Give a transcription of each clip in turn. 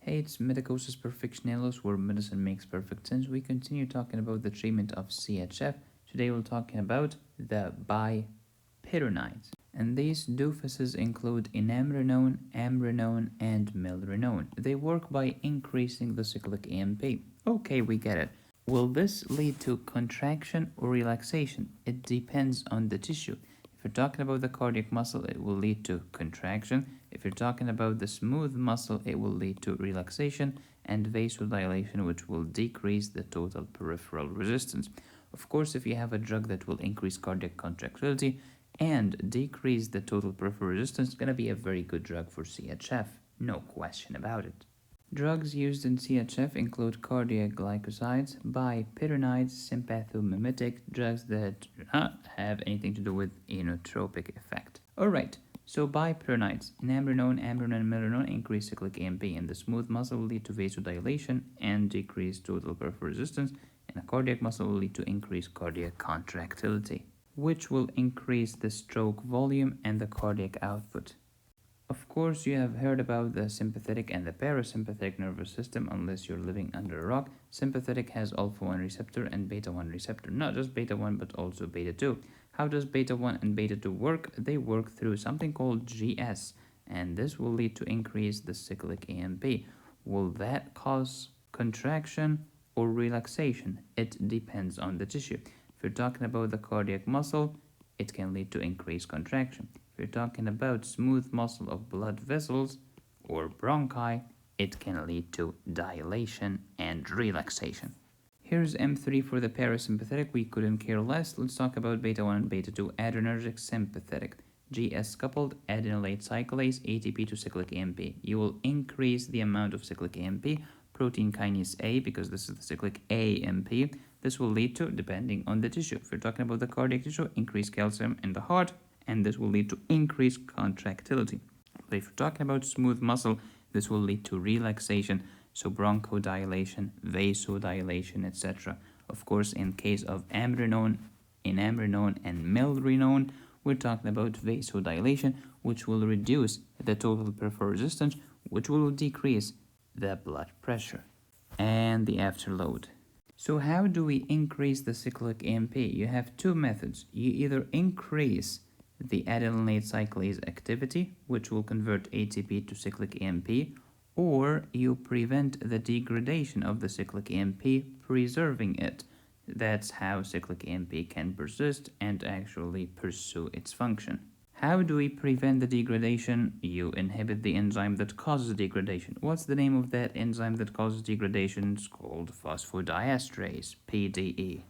Hey, it's Medicosis Perfectionalis, where medicine makes perfect sense. We continue talking about the treatment of CHF. Today we're talking about the bipyronides. And these doofuses include Amrinone, Amrinone, and Milrinone. They work by increasing the cyclic AMP. Okay, we get it. Will this lead to contraction or relaxation? It depends on the tissue. If you're talking about the cardiac muscle, it will lead to contraction. If you're talking about the smooth muscle, it will lead to relaxation and vasodilation, which will decrease the total peripheral resistance. Of course, if you have a drug that will increase cardiac contractility and decrease the total peripheral resistance, it's going to be a very good drug for CHF. No question about it. Drugs used in CHF include cardiac glycosides, bipyronides, sympathomimetic drugs that do not have anything to do with inotropic effect. Alright, so bipyronides, Amrinone, Amrinone, and Milrinone increase cyclic AMP, and the smooth muscle will lead to vasodilation and decrease total peripheral resistance, and a cardiac muscle will lead to increased cardiac contractility, which will increase the stroke volume and the cardiac output. Of course, you have heard about the sympathetic and the parasympathetic nervous system unless you're living under a rock. Sympathetic has alpha-1 receptor and beta-1 receptor, not just beta-1 but also beta-2. How does beta-1 and beta-2 work? They work through something called GS, and this will lead to increase the cyclic AMP. Will that cause contraction or relaxation? It depends on the tissue. If you're talking about the cardiac muscle, it can lead to increased contraction. If you're talking about smooth muscle of blood vessels or bronchi, it can lead to dilation and relaxation. Here's M3 for the parasympathetic. We couldn't care less. Let's talk about beta-1 and beta-2 adrenergic sympathetic. GS coupled adenylate cyclase ATP to cyclic AMP. You will increase the amount of cyclic AMP, protein kinase A, because this is the cyclic AMP. This will lead to, depending on the tissue, if you're talking about the cardiac tissue, increased calcium in the heart, and this will lead to increased contractility. But if you're talking about smooth muscle, this will lead to relaxation, so bronchodilation, vasodilation, etc. Of course, in case of Amrinone, Amrinone, and Milrinone, we're talking about vasodilation, which will reduce the total peripheral resistance, which will decrease the blood pressure and the afterload. So how do we increase the cyclic AMP? You have two methods. You either increase the adenylate cyclase activity, which will convert ATP to cyclic AMP, or you prevent the degradation of the cyclic AMP, preserving it. That's how cyclic AMP can persist and actually pursue its function. How do we prevent the degradation? You inhibit the enzyme that causes degradation. What's the name of that enzyme that causes degradation? It's called phosphodiesterase, PDE.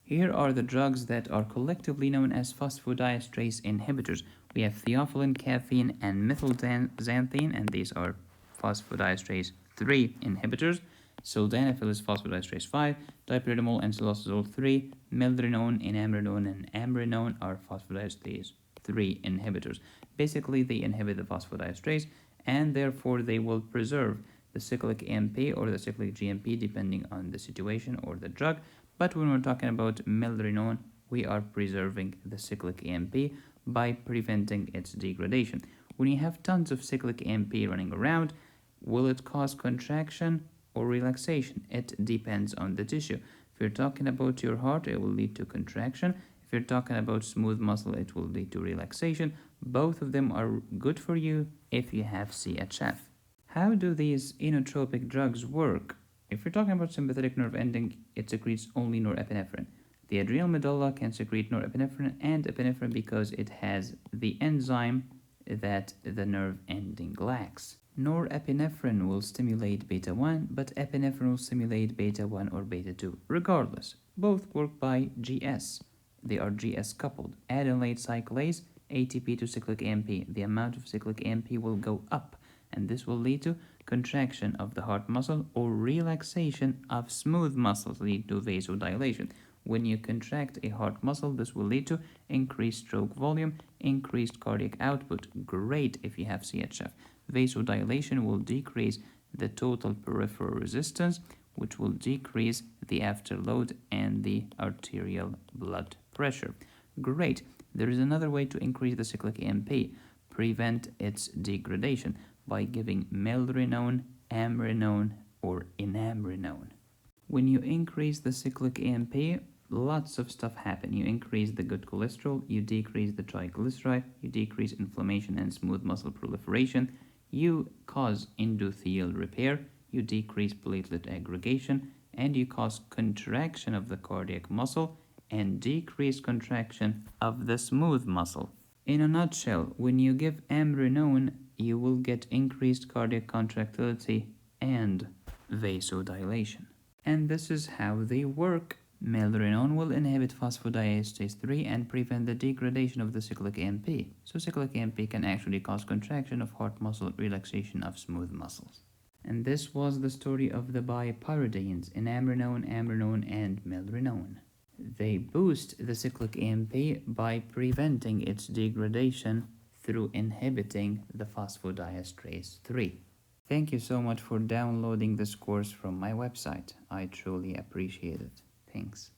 Here are the drugs that are collectively known as phosphodiesterase inhibitors. We have theophylline, caffeine, and methylxanthine, and these are phosphodiesterase 3 inhibitors. Sildenafil is phosphodiesterase 5, dipyridamole and silocazole 3, milrinone, Amrinone, and Amrinone are phosphodiesterase 3 inhibitors. Basically, they inhibit the phosphodiesterase, and therefore they will preserve the cyclic AMP or the cyclic GMP depending on the situation or the drug. But when we're talking about Milrinone, we are preserving the cyclic AMP by preventing its degradation. When you have tons of cyclic AMP running around, will it cause contraction or relaxation? It depends on the tissue. If you're talking about your heart, it will lead to contraction. If you're talking about smooth muscle, it will lead to relaxation. Both of them are good for you if you have CHF. How do these inotropic drugs work? If you're talking about sympathetic nerve ending, it secretes only norepinephrine. The adrenal medulla can secrete norepinephrine and epinephrine because it has the enzyme that the nerve ending lacks. Norepinephrine will stimulate beta-1, but epinephrine will stimulate beta-1 or beta-2. Regardless, both work by GS. They are GS coupled. Adenylate cyclase, ATP to cyclic AMP. The amount of cyclic AMP will go up, and this will lead to contraction of the heart muscle or relaxation of smooth muscles, lead to vasodilation. When you contract a heart muscle, this will lead to increased stroke volume, increased cardiac output. Great if you have CHF. Vasodilation will decrease the total peripheral resistance, which will decrease the afterload and the arterial blood pressure. Great. There is another way to increase the cyclic AMP, prevent its degradation, by giving Milrinone Amrinone or Amrinone. When you increase the cyclic AMP, lots of stuff happen. You increase the good cholesterol, you decrease the triglyceride, you decrease inflammation and smooth muscle proliferation, you cause endothelial repair, you decrease platelet aggregation, and you cause contraction of the cardiac muscle and decrease contraction of the smooth muscle. In a nutshell, when you give Amrinone, you will get increased cardiac contractility and vasodilation. And this is how they work. Milrinone will inhibit phosphodiesterase 3 and prevent the degradation of the cyclic AMP. So cyclic AMP can actually cause contraction of heart muscle, relaxation of smooth muscles. And this was the story of the bipyridines in Amrinone, and Milrinone. They boost the cyclic AMP by preventing its degradation through inhibiting the phosphodiesterase 3. Thank you so much for downloading this course from my website. I truly appreciate it. Thanks.